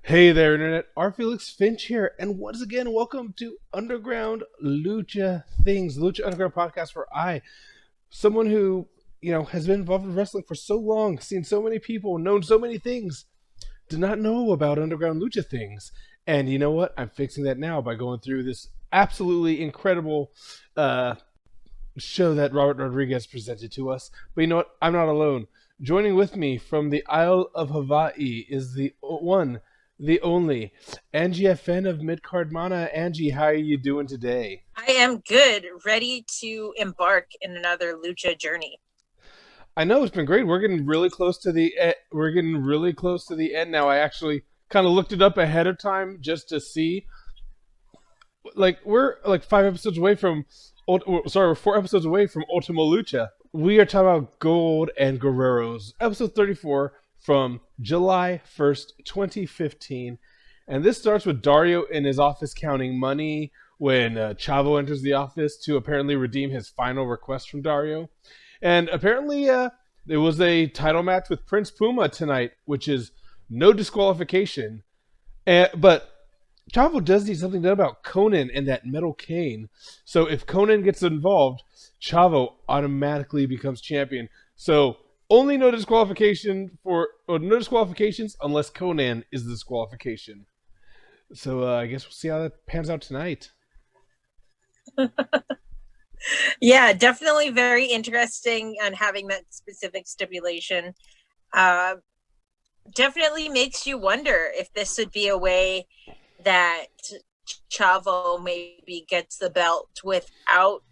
Hey there, Internet. Our Felix Finch here, and once again, welcome to Underground Lucha Things, the Lucha Underground podcast, where someone who has been involved in wrestling for so long, seen so many people, known so many things, did not know about Underground Lucha Things. And you know what? I'm fixing that now by going through this absolutely incredible uh, show that Robert Rodriguez presented to us. But you know what? I'm not alone. Joining with me from the Isle of Hawaii is the one, the only Angie FN of Midcard Mana. Angie, how are you doing today? I am good, ready to embark in another lucha journey. I know it's been great. We're getting really close to the end now. I actually kind of looked it up ahead of time just to see. Like we're like 5 episodes away from. Sorry, we're 4 episodes away from Ultima Lucha. We are talking about Gold and Guerreros, episode 34 from July 1st, 2015. And this starts with Dario in his office counting money when Chavo enters the office to apparently redeem his final request from Dario. And apparently, there was a title match with Prince Puma tonight, which is no disqualification. But Chavo does need something done about Conan and that metal cane. So if Conan gets involved, Chavo automatically becomes champion. So only no no disqualifications unless Conan is the disqualification. So I guess we'll see how that pans out tonight. Yeah, definitely very interesting on having that specific stipulation. Uh, Definitely makes you wonder if this would be a way that Chavo maybe gets the belt without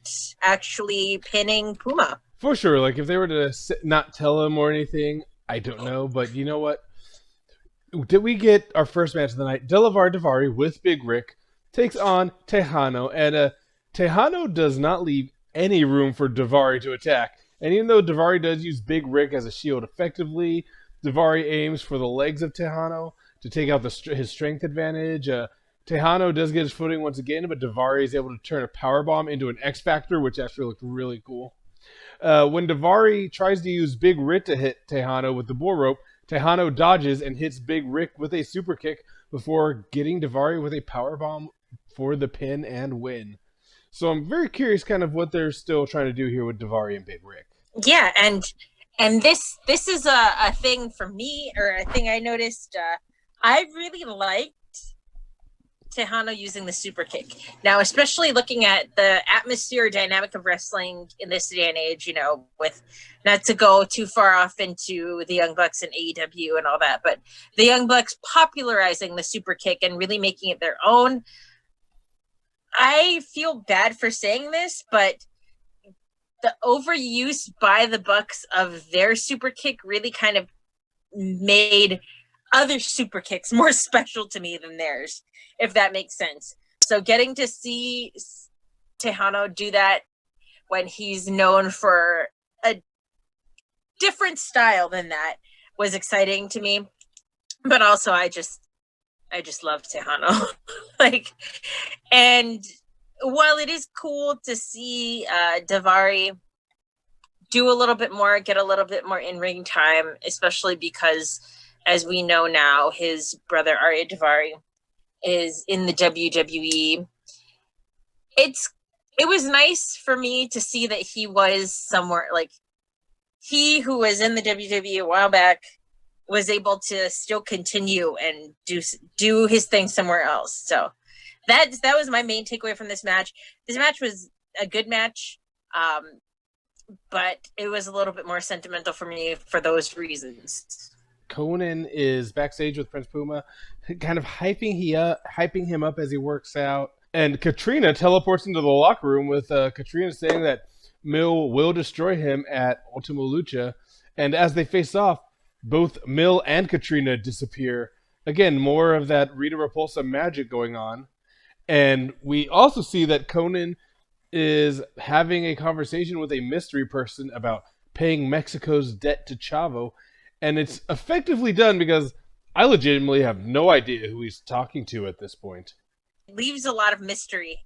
actually pinning Puma. For sure, like if they were to not tell him or anything, I don't know. But you know what? Did we get our first match of the night? Delavar Daivari with Big Rick takes on Texano, and Texano does not leave any room for Daivari to attack. And even though Daivari does use Big Rick as a shield effectively, Daivari aims for the legs of Texano to take out his strength advantage. Texano does get his footing once again, but Daivari is able to turn a power bomb into an X Factor, which actually looked really cool. When Daivari tries to use Big Rick to hit Texano with the bull rope, Texano dodges and hits Big Rick with a super kick before getting Daivari with a power bomb for the pin and win. So I'm very curious, kind of what they're still trying to do here with Daivari and Big Rick. Yeah, and this is a thing for me, or a thing I noticed. I really liked Texano using the super kick. Now, especially looking at the atmosphere dynamic of wrestling in this day and age, with not to go too far off into the Young Bucks and AEW and all that, but the Young Bucks popularizing the super kick and really making it their own. I feel bad for saying this, but the overuse by the Bucks of their super kick really kind of made other super kicks more special to me than theirs, if that makes sense. So getting to see Texano do that when he's known for a different style than that was exciting to me. But also I just love Texano. And while it is cool to see Daivari do a little bit more, get a little bit more in-ring time, especially because, as we know now, his brother Arya Daivari is in the WWE. It was nice for me to see that he was somewhere, like, he who was in the WWE a while back was able to still continue and do his thing somewhere else. So that was my main takeaway from this match. This match was a good match, but it was a little bit more sentimental for me for those reasons. Conan is backstage with Prince Puma, kind of hyping him up as he works out. And Katrina teleports into the locker room with Katrina saying that Mill will destroy him at Ultima Lucha. And as they face off, both Mill and Katrina disappear. Again, more of that Rita Repulsa magic going on. And we also see that Conan is having a conversation with a mystery person about paying Mexico's debt to Chavo. And it's effectively done because I legitimately have no idea who he's talking to at this point. It leaves a lot of mystery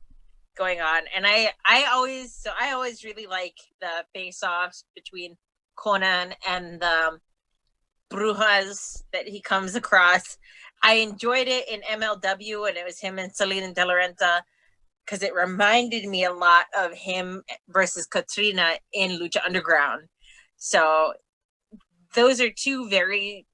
going on. And I always really like the face-offs between Conan and the Brujas that he comes across. I enjoyed it in MLW, and it was him and Selena De La Renta, because it reminded me a lot of him versus Katrina in Lucha Underground. So those are two very,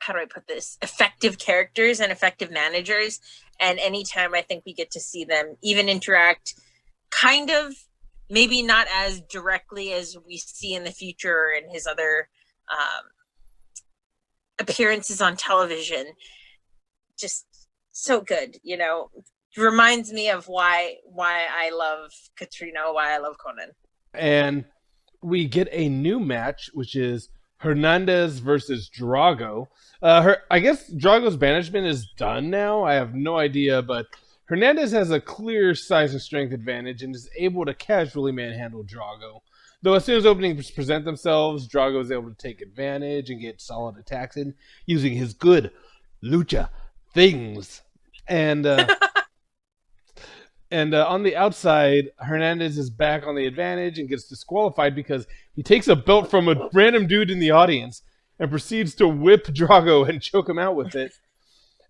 how do I put this, effective characters and effective managers. And anytime I think we get to see them even interact kind of, maybe not as directly as we see in the future and his other appearances on television, just so good, reminds me of why I love Katrina, why I love Conan. And we get a new match, which is Hernandez versus Drago. I guess Drago's banishment is done now. I have no idea, but Hernandez has a clear size and strength advantage and is able to casually manhandle Drago. Though as soon as openings present themselves, Drago is able to take advantage and get solid attacks in using his good Lucha Things. And on the outside, Hernandez is back on the advantage and gets disqualified because he takes a belt from a random dude in the audience and proceeds to whip Drago and choke him out with it.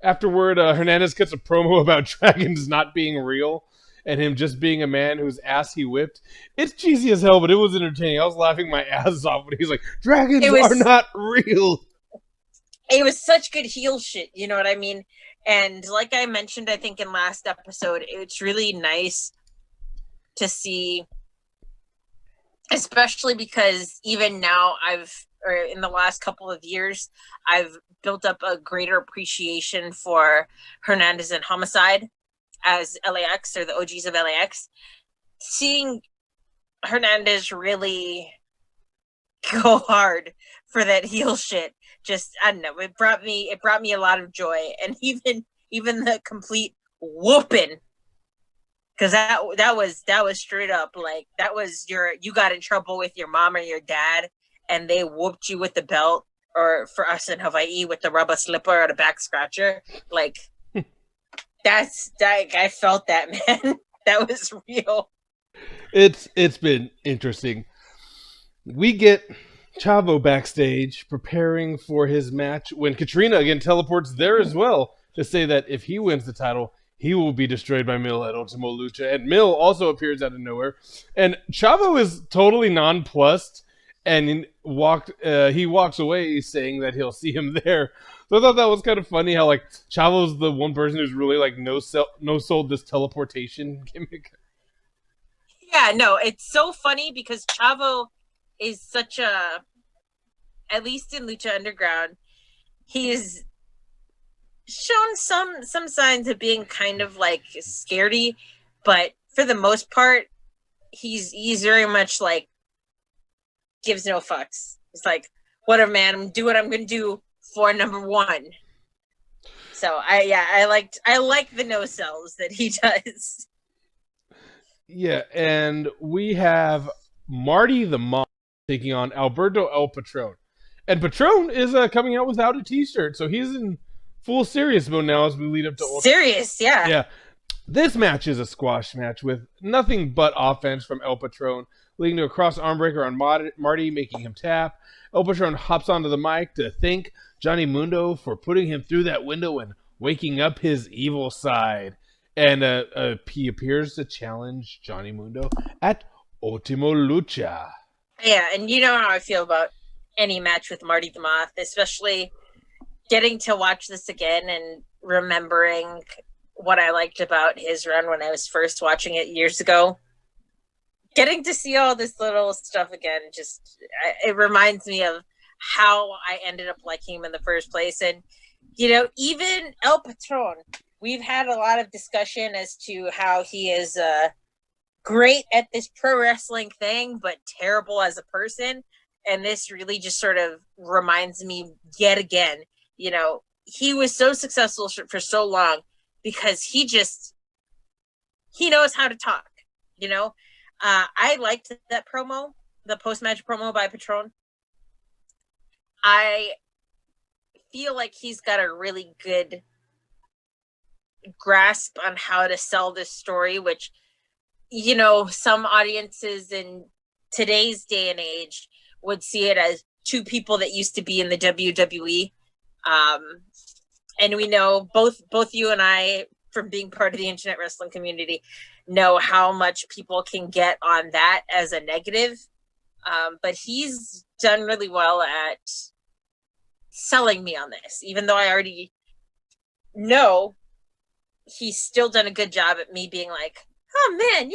Afterward, Hernandez cuts a promo about dragons not being real and him just being a man whose ass he whipped. It's cheesy as hell, but it was entertaining. I was laughing my ass off when he's like, dragons are not real. It was such good heel shit, you know what I mean? And like I mentioned, I think in last episode, it's really nice to see, especially because even now or in the last couple of years, I've built up a greater appreciation for Hernandez and Homicide as LAX, or the OGs of LAX. Seeing Hernandez really go hard for that heel shit, just, I don't know, it brought me a lot of joy. And even the complete whooping, because that was straight up like, that was you got in trouble with your mom or your dad and they whooped you with the belt, or for us in Hawaii with the rubber slipper or the back scratcher. Like, I felt that, man. That was real. It's been interesting. We get Chavo backstage preparing for his match when Katrina again teleports there as well to say that if he wins the title, he will be destroyed by Mil at Ultimo Lucha. And Mil also appears out of nowhere. And Chavo is totally nonplussed and he walks away saying that he'll see him there. So I thought that was kind of funny how like Chavo's the one person who's really like no sold this teleportation gimmick. Yeah, no, it's so funny because Chavo is such at least in Lucha Underground, he is shown some signs of being kind of like scaredy, but for the most part, he's very much like gives no fucks. It's like, whatever, man, I'm do what I'm gonna do for number one. So I like the no sells that he does. Yeah, and we have Marty the Moth taking on Alberto El Patron. And Patron is coming out without a t-shirt, so he's in full serious mode now as we lead up to Serious, yeah. Yeah. This match is a squash match with nothing but offense from El Patron, leading to a cross armbreaker on Marty, making him tap. El Patron hops onto the mic to thank Johnny Mundo for putting him through that window and waking up his evil side. And he appears to challenge Johnny Mundo at Ultimo Lucha. Yeah, and you know how I feel about any match with Marty the Moth, especially getting to watch this again and remembering what I liked about his run when I was first watching it years ago. Getting to see all this little stuff again, just it reminds me of how I ended up liking him in the first place. And, even El Patron, we've had a lot of discussion as to how he is great at this pro wrestling thing, but terrible as a person. And this really just sort of reminds me yet again, he was so successful for so long because he knows how to talk, I liked that promo, the post-match promo by Patron. I feel like he's got a really good grasp on how to sell this story, which, some audiences in today's day and age would see it as two people that used to be in the WWE. And we know both you and I, from being part of the internet wrestling community, know how much people can get on that as a negative. But he's done really well at selling me on this, even though I already know he's still done a good job at me being like, oh man,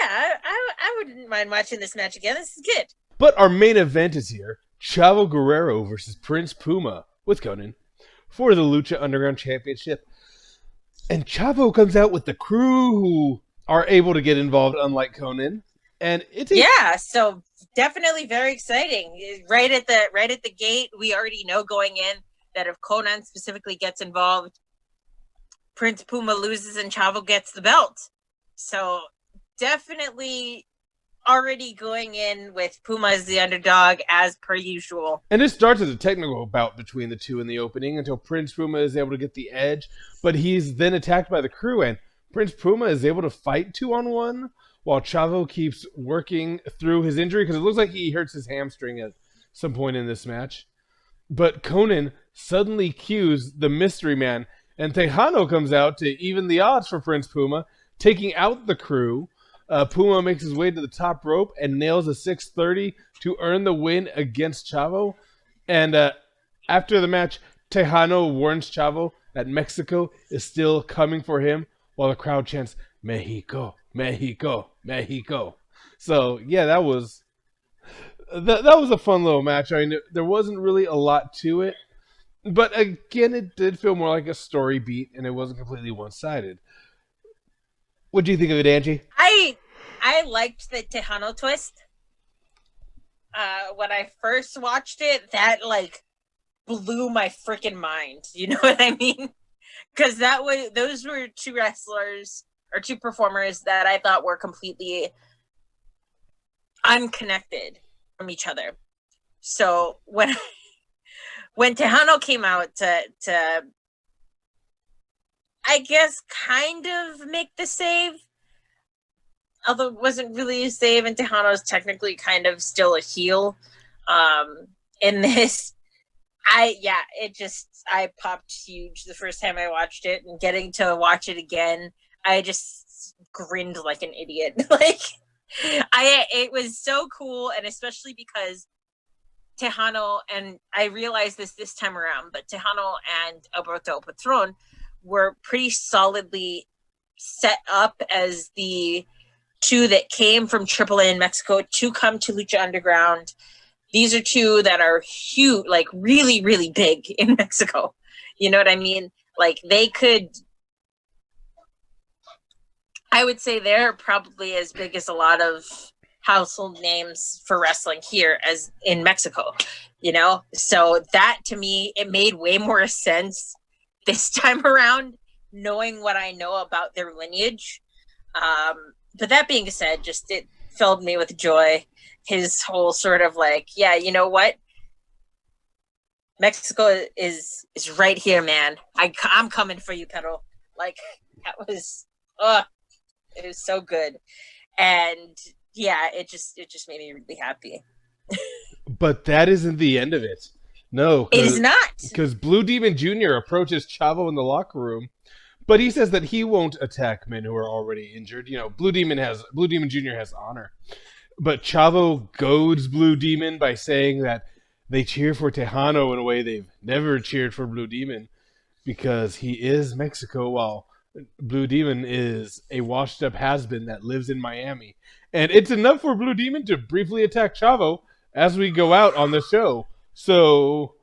I wouldn't mind watching this match again. This is good. But our main event is here: Chavo Guerrero versus Prince Puma with Conan for the Lucha Underground Championship. And Chavo comes out with the crew who are able to get involved, unlike Conan. And so definitely very exciting. Right at the gate, we already know going in that if Conan specifically gets involved, Prince Puma loses and Chavo gets the belt. So definitely already going in with Puma as the underdog as per usual. And this starts as a technical bout between the two in the opening until Prince Puma is able to get the edge, but he's then attacked by the crew, and Prince Puma is able to fight 2-on-1 while Chavo keeps working through his injury because it looks like he hurts his hamstring at some point in this match. But Conan suddenly cues the mystery man, and Texano comes out to even the odds for Prince Puma, taking out the crew. Puma makes his way to the top rope and nails a 630 to earn the win against Chavo. And after the match, Texano warns Chavo that Mexico is still coming for him while the crowd chants, Mexico, Mexico, Mexico. So, yeah, that was a fun little match. I mean, there wasn't really a lot to it. But again, it did feel more like a story beat, and it wasn't completely one-sided. What do you think of it, Angie? I liked the Texano twist. When I first watched it, that like blew my freaking mind. You know what I mean? Because those were two wrestlers or two performers that I thought were completely unconnected from each other. So when Texano came out to I guess kind of make the save, although it wasn't really a save, and Texano's technically kind of still a heel. In this, I popped huge the first time I watched it, and getting to watch it again, I just grinned like an idiot. It was so cool, and especially because Texano, and I realized this time around, but Texano and Alberto Patron were pretty solidly set up as the two that came from AAA in Mexico to come to Lucha Underground. These are two that are huge, like really, really big in Mexico. You know what I mean? Like I would say they're probably as big as a lot of household names for wrestling here as in Mexico, you know? So that to me, it made way more sense this time around, knowing what I know about their lineage. But that being said, it filled me with joy. His whole sort of like, yeah, you know what? Mexico is right here, man. I'm coming for you, Pedro. Like that was, it was so good, and yeah, it just made me really happy. But that isn't the end of it. No, it is not. Because Blue Demon Jr. approaches Chavo in the locker room, but he says that he won't attack men who are already injured. You know, Blue Demon Jr. has honor. But Chavo goads Blue Demon by saying that they cheer for Texano in a way they've never cheered for Blue Demon because he is Mexico while Blue Demon is a washed-up has-been that lives in Miami. And it's enough for Blue Demon to briefly attack Chavo as we go out on the show. So,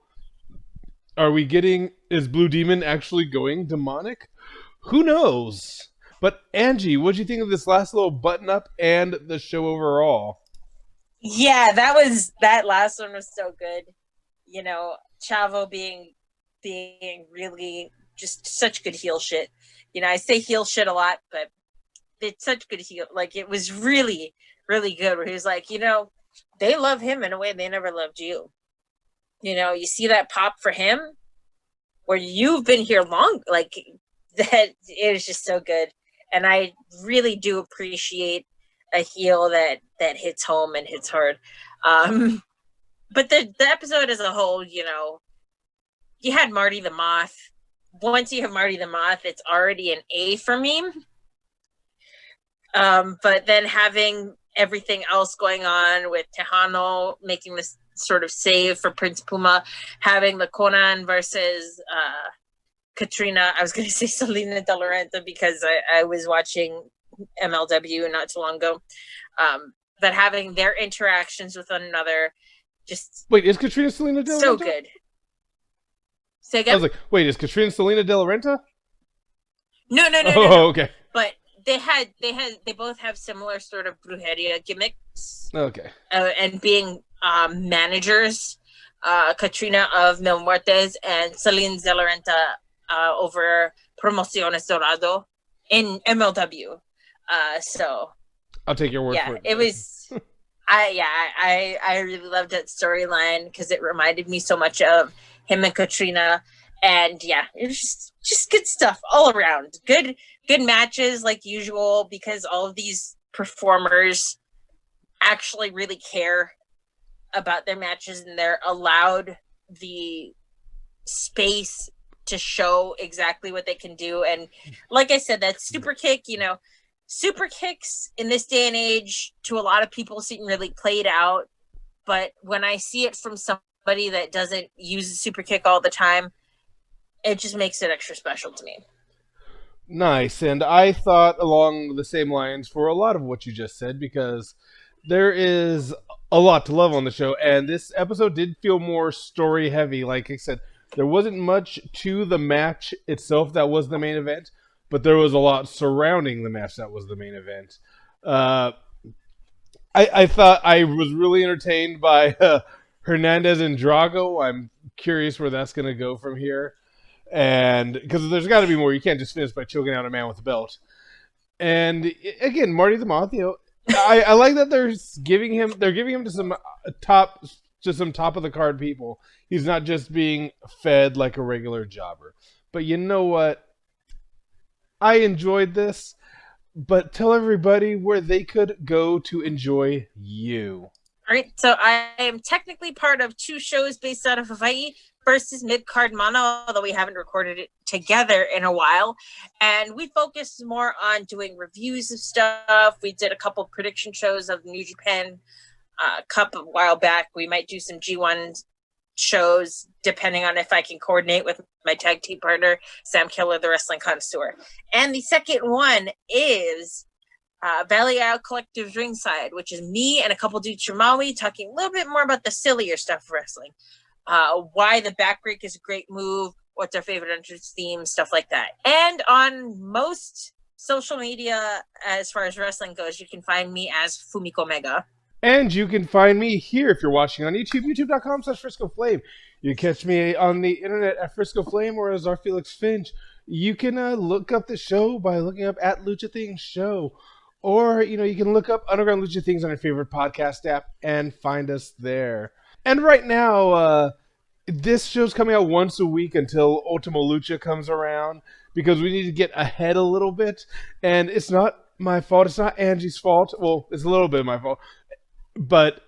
is Blue Demon actually going demonic? Who knows? But Angie, what do you think of this last little button up and the show overall? Yeah, that last one was so good. You know, Chavo being really just such good heel shit. You know, I say heel shit a lot, but it's such good heel. Like it was really, really good. Where he was like, you know, they love him in a way they never loved you. You know, you see that pop for him, where you've been here long. Like that, it was just so good. And I really do appreciate a heel that hits home and hits hard. But the episode as a whole, you know, you had Marty the Moth once you have Marty the Moth, it's already an A for me. But then having everything else going on with Texano making this sort of save for Prince Puma, having the Conan versus Katrina. I was going to say Selena De La Renta because I was watching MLW not too long ago. But having their interactions with one another, just wait, is Katrina Selena De La Renta? So good. Say again? I was like, wait, is Katrina Selena De La Renta? No. Oh, okay. But they both have similar sort of brujeria gimmicks. Okay. And being managers, Katrina of Mil Muertes and Selena De La Renta over Promociones Dorado in MLW. So I'll take your word for it. It was. I really loved that storyline because it reminded me so much of him and Katrina, and it was just good stuff all around. Good matches like usual because all of these performers actually really care about their matches and they're allowed the space to show exactly what they can do. And like I said, that super kick, super kicks in this day and age to a lot of people seem really played out. But when I see it from somebody that doesn't use a super kick all the time, it just makes it extra special to me. Nice. And I thought along the same lines for a lot of what you just said because there is a lot to love on the show. And this episode did feel more story heavy. Like I said, there wasn't much to the match itself that was the main event, but there was a lot surrounding the match that was the main event. I thought I was really entertained by Hernandez and Drago. I'm curious where that's going to go from here. And because there's got to be more. You can't just finish by choking out a man with a belt. And again, Marty the Moth, I like that they're giving him to some top of the card people. He's not just being fed like a regular jobber. But you know what? I enjoyed this, but tell everybody where they could go to enjoy you. All right, so I am technically part of two shows based out of Hawaii. First is Mid-Card Mono, although we haven't recorded it together in a while. And we focus more on doing reviews of stuff. We did a couple of prediction shows of the New Japan Cup a while back. We might do some G1 shows, depending on if I can coordinate with my tag team partner, Sam Killer, the wrestling connoisseur. And the second one is Valley Isle Collective's Ringside, which is me and a couple dudes from Maui talking a little bit more about the sillier stuff of wrestling. Why the backbreak is a great move, what's our favorite entrance theme, stuff like that. And on most social media, as far as wrestling goes, you can find me as Fumiko Mega. And you can find me here if you're watching on YouTube, youtube.com/Frisco Flame. You can catch me on the internet at Frisco Flame or as our Felix Finch. You can look up the show by looking up at Lucha Things Show. Or, you can look up Underground Lucha Things on your favorite podcast app and find us there. And right now, this show's coming out once a week until Ultimo Lucha comes around because we need to get ahead a little bit. And it's not my fault. It's not Angie's fault. Well, it's a little bit my fault. But,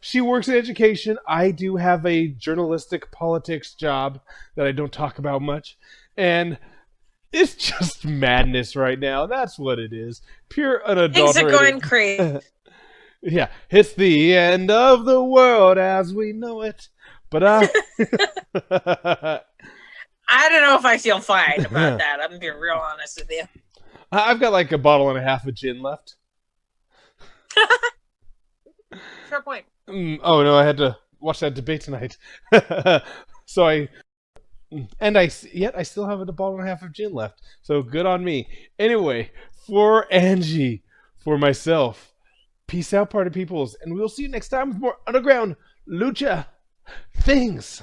she works in education. I do have a journalistic politics job that I don't talk about much. And it's just madness right now. That's what it is. Pure unadulterated. Things are going crazy. Yeah, it's the end of the world as we know it. But I don't know if I feel fine about that. I'm being real honest with you. I've got like a bottle and a half of gin left. Fair point. Oh no, I had to watch that debate tonight. So I still have a bottle and a half of gin left. So good on me. Anyway, for Angie, for myself, peace out, party peoples, and we'll see you next time with more Underground Lucha Things.